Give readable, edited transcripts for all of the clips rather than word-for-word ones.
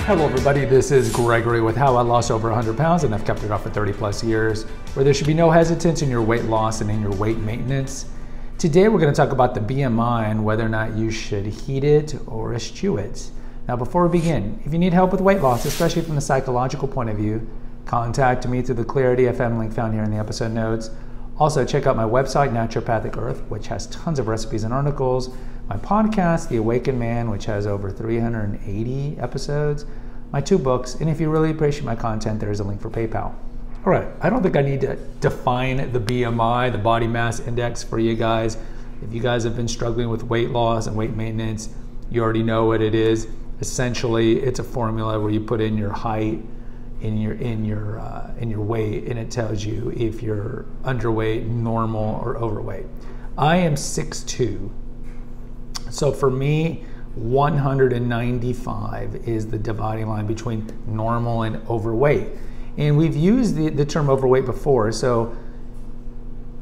Hello everybody, this is Gregory with How I Lost Over 100 Pounds and I've kept it off for 30 plus years, where there should be no hesitance in your weight loss and in your weight maintenance. Today we're going to talk about the BMI and whether or not you should heed it or eschew it. Now before we begin, if you need help with weight loss, especially from the psychological point of view, contact me through the Clarity FM link found here in the episode notes. Also check out my website, Naturopathic Earth, which has tons of recipes and articles. My podcast, The Awakened Man, which has over 380 episodes, my 2 books, and if you really appreciate my content, there's a link for PayPal. All right, I don't think I need to define the BMI, the body mass index, for you guys. If you guys have been struggling with weight loss and weight maintenance, you already know what it is. Essentially, it's a formula where you put in your height, in your weight, and it tells you if you're underweight, normal, or overweight. I am 6'2". So for me, 195 is the dividing line between normal and overweight. And we've used the term overweight before. So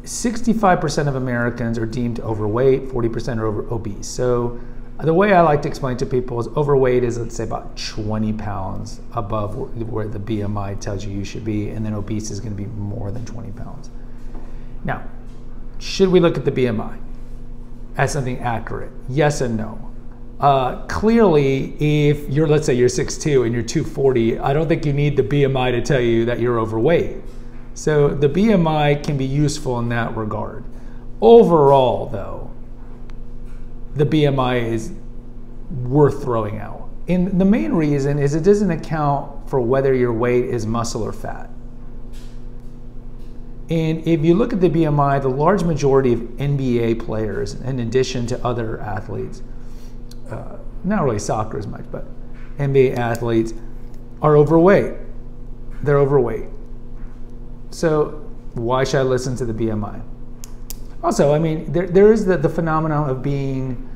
65% of Americans are deemed overweight, 40% are obese. So the way I like to explain to people is overweight is, let's say, about 20 pounds above where the BMI tells you should be, and then obese is going to be more than 20 pounds. Now, should we look at the BMI as something accurate? Yes and no. Clearly, if you're, let's say you're 6'2" and you're 240, I don't think you need the BMI to tell you that you're overweight. So the BMI can be useful in that regard. Overall, though, the BMI is worth throwing out. And the main reason is it doesn't account for whether your weight is muscle or fat. And if you look at the BMI, the large majority of NBA players, in addition to other athletes, not really soccer as much, but NBA athletes are overweight. They're overweight. So why should I listen to the BMI? Also, I mean, there is the phenomenon of being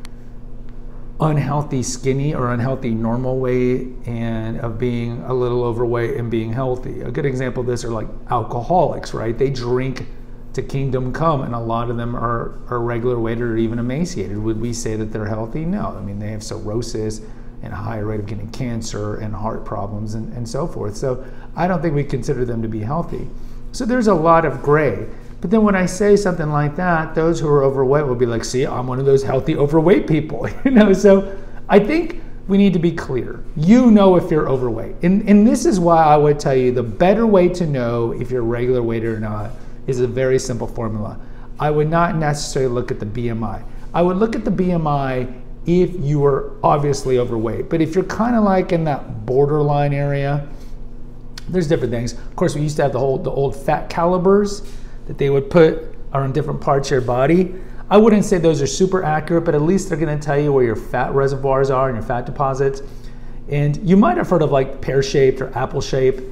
unhealthy skinny or unhealthy normal weight, and of being a little overweight and being healthy. A good example of this are like alcoholics, right? They drink to kingdom come, and a lot of them are regular weighted or even emaciated. Would we say that they're healthy? No. I mean, they have cirrhosis and a higher rate of getting cancer and heart problems and so forth. So I don't think we consider them to be healthy. So there's a lot of gray. But then when I say something like that, those who are overweight will be like, see, I'm one of those healthy overweight people. So I think we need to be clear. You know if you're overweight. And this is why I would tell you the better way to know if you're regular weighted or not is a very simple formula. I would not necessarily look at the BMI. I would look at the BMI if you are obviously overweight. But if you're kind of like in that borderline area, there's different things. Of course, we used to have the old fat calibers that they would put on different parts of your body. I wouldn't say those are super accurate, but at least they're gonna tell you where your fat reservoirs are and your fat deposits. And you might have heard of like pear-shaped or apple-shaped,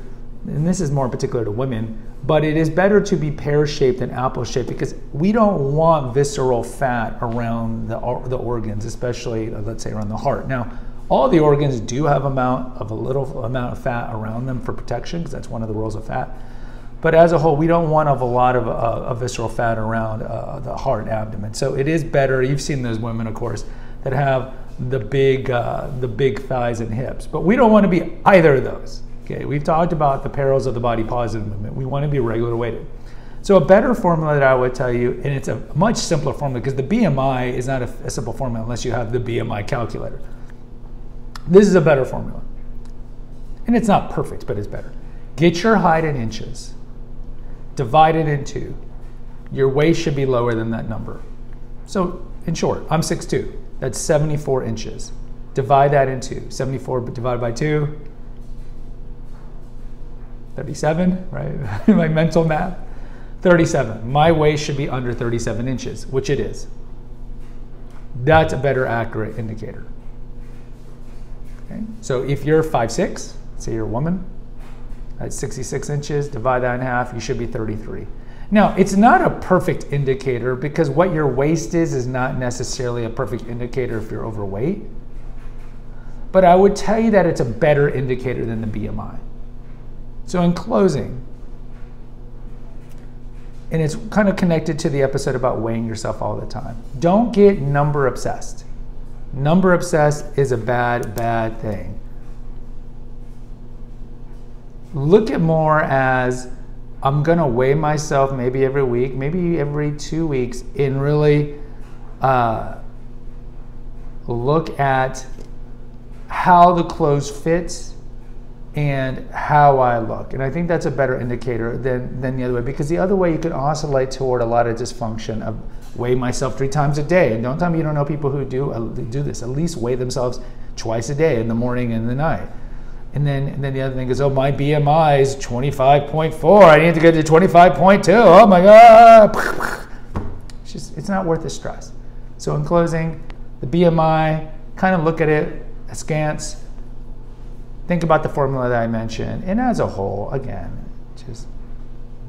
and this is more particular to women, but it is better to be pear-shaped than apple-shaped because we don't want visceral fat around the organs, especially, let's say, around the heart. Now, all the organs do have a little amount of fat around them for protection, because that's one of the roles of fat. But as a whole, we don't want a lot of visceral fat around the heart and abdomen. So it is better. You've seen those women, of course, that have the big thighs and hips. But we don't want to be either of those. Okay, we've talked about the perils of the body positive movement. We want to be regular weighted. So a better formula that I would tell you, and it's a much simpler formula because the BMI is not a simple formula unless you have the BMI calculator. This is a better formula. And it's not perfect, but it's better. Get your height in inches. Divide it in 2. Your waist should be lower than that number. So in short, I'm 6'2". That's 74 inches. Divide that in 2. 74 divided by 2. 37, right? My mental math. 37. My waist should be under 37 inches, which it is. That's a better accurate indicator. Okay? So if you're 5'6", say you're a woman, at 66 inches, divide that in half, you should be 33. Now, it's not a perfect indicator because what your waist is not necessarily a perfect indicator if you're overweight. But I would tell you that it's a better indicator than the BMI. So in closing, and it's kind of connected to the episode about weighing yourself all the time. Don't get number obsessed. Number obsessed is a bad thing. look at more as I'm gonna weigh myself maybe every week, maybe every 2 weeks, and really look at how the clothes fits and how I look. And I think that's a better indicator than the other way, because the other way you could oscillate toward a lot of dysfunction of weigh myself 3 times a day. And don't tell me you don't know people who do this, at least weigh themselves twice a day, in the morning and the night. And then the other thing is, oh, my BMI is 25.4. I need to get to 25.2. Oh my God. It's not worth the stress. So in closing, the BMI, kind of look at it askance. Think about the formula that I mentioned. And as a whole, again, just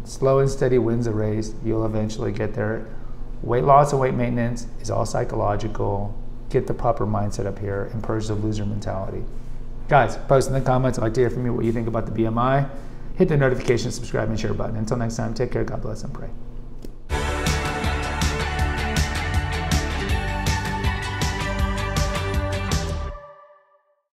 slow and steady wins the race. You'll eventually get there. Weight loss and weight maintenance is all psychological. Get the proper mindset up here and purge the loser mentality. Guys, post in the comments. I'd like to hear from you what you think about the BMI. Hit the notification, subscribe, and share button. Until next time, take care, God bless, and pray.